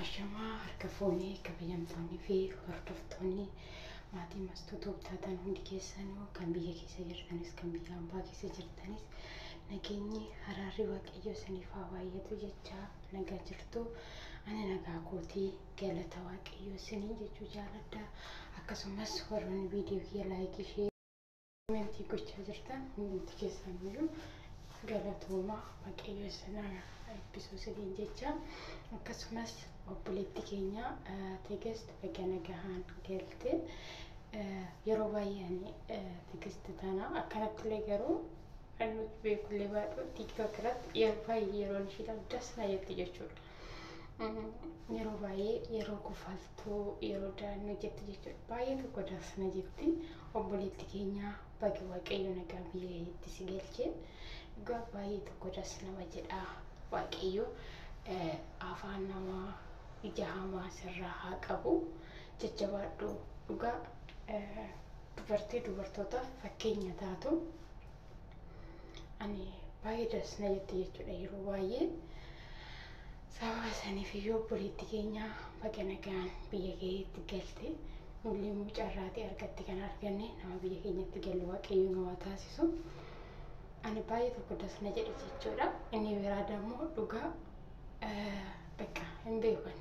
Ashamaa harka foonii kabajamtoonni fi hordoftoonni maatii mastoota ubtaatan hundi keessanuu kan biyya keessa jirtanis kan biyya ambaa keessa jirtanis nageenyi haraarri waaqayyo saniif haa baay'atu jecha nagaa jirtu ani nagaa kootii galata waaqayyo sinii jechuu jaaladha. Akkasumas warroonni viidiyoo kiyya laayikii ishee komentii gochaa jirtan hundi keessanuu galatooma waaqayyo sanaa eebbisuu siniin jecha. Akkasumas obboleetti keenya Tigist baga nagaan galte yeroo baay'ee Tigist tana akkanatti illee garuu nuti beekullee baadhu TikTok irratti yeroo ishee dabdasna jetti jechuudha. Yeroo baay'ee yeroo kufaltuu yeroo daannu jetti jechuudha. Baay'ee tokko daasna jetti obboleetti keenya baga waaqayyo nagaa biyya itti si galchee dhugaa baay'ee tokko daasna jedha waaqayyo afaan namaa ija hamaa sirraa haa qabu jajjabaadhu dhugaa dubartoota fakkeenya taatu ani baay'ee daasna jetti jechuudha. Yeroo baay'ee sababa saniif iyyuu obboleetti keenya baga nagaan biyya keetti galte nullee mucarraatii argatti kan arganne nama biyya keenyatti galu waaqayyo nama taasisu ani baay'ee tokko daasna jedhe jechuudha. Inni biraa dammoo dhugaa bakka hin beekan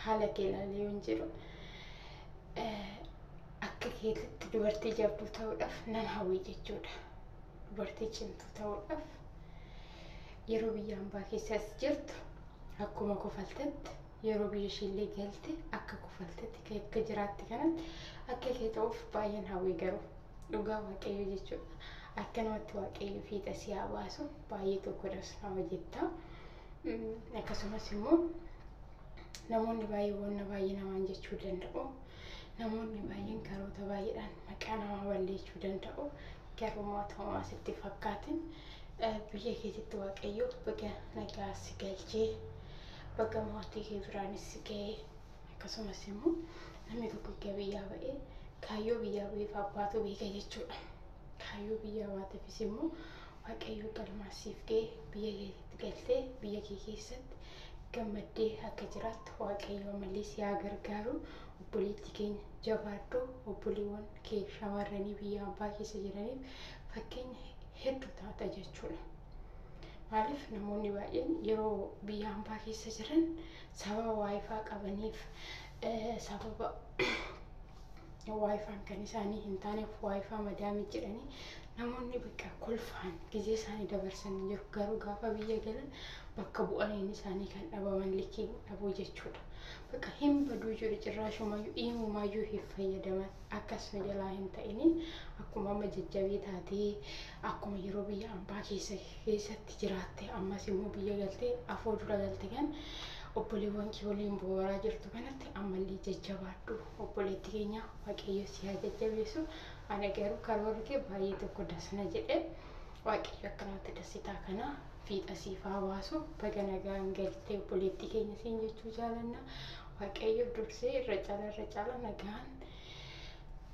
haala keelaalee yoon jedhu akka keetitti dubartii jabduu ta'uudhaaf nan hawwii jechuudha. Dubartii cimtuu ta'uudhaaf yeroo biyya ambaa keessas jirtu akkuma kufaltetti yeroo biyya isheellee galte akka kufaltetti akka jiraatti kanatti akka kee ta'uuf baay'een hawwii garuu dhugaa waaqayyo jechuudha. Akka namatti waaqayyo fiixa si haa baasu baay'ee tokko daasna jetta. Akkasumas immoo namoonni baay'ee wanna baay'ee namaan jechuu danda'u. Namoonni baay'een karoota baay'eedhaan maqaa namaa balleessuu danda'u. Garuu mootummaa sitti fakkaatin biyya keessatti waaqayyo baga nagaa si galchee baga maatii kee biraanis si ga'ee akkasumas immoo namni tokko biyyaa ba'ee kaayyoo biyyaa ba'eef abbaatu beeka jechuudha. Kaayyoo biyyaa baateefis immoo waaqayyo galmaasiif ga'ee biyya keetti galtee biyya kee keessatti gammaddee akka jiraattu waaqayyo malee si haa gargaaru. Obboleetti keenya jabaadhu. Obboleewwan kee shamarranii biyya ambaa keessa jiraniif fakkeenya hedduu taata jechuudha. Maaliif namoonni baay'een yeroo biyya ambaa keessa jiran sababa waayifaa qabaniif sababa waayifaan kan isaanii hin taaneef waayifaa madaamii jedhanii namoonni bakka kolfaan gizee isaanii dabarsan jiru. Garuu gaafa biyya galan bakka bu'aniin isaanii kan dhabaman likkii dhabuu jechuudha. Bakka hin baduu jiru cirraashumayyuu dhiimumayyuu hin fayyadaman akkasuma jalaa hin ta'ini akkuma amma jajjabee taatee akkuma yeroo biyya ambaa keessatti jiraatte ammas immoo biyya galtee afoo dura galte kan obboleewwan kee waliin booraa jirtu kanatti ammallee jajjabaadhu. Obboleetti keenya waaqayyo si haa jajjabeessu. Ani garuu karoora kee baay'ee tokko daasna jedhe waaqayyo akkanatti dasitaa kana fiixa siif haa baasu. Baga nagaan galtee obboleetti keenya siin jechuu jaalanna. Waaqayyo dursee irra caala nagaan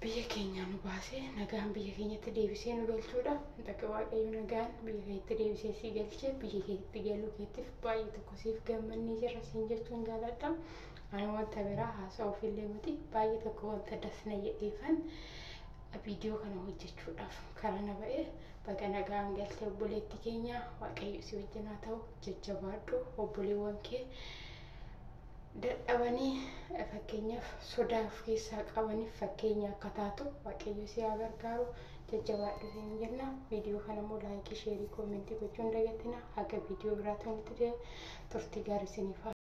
biyya keenya nu baasee nagaan biyya keenyatti deebisee nu galchuudha. Bakka waaqayyo nagaan biyya keetti deebisee si galchee biyya keetti galuu keetiif baay'ee tokko siif gammannee jirra siin jechuun jaaladha. Ani wanta biraa haasa'uuf illee miti baay'ee tokko wanta daasna jedheefan viidiyoo kana hojjechuudhaaf karaa na ba'e. Baga nagaan galtee obboleetti keenya waaqayyo si wajjin haa ta'u. Jajjabaadhu. Obboleewwan kee dadhabanii fakkeenyaaf sodaa of keessaa qabaniif fakkeenya akka taatu waaqayyo si haa gargaaru. Jajjabaadhu siin jenna. Viidiyoo kana immoo laayikii, sheerii, komentii gochuun dagatina. Haga viidiyoo biraatti walitti turtii gaarii isiniif haa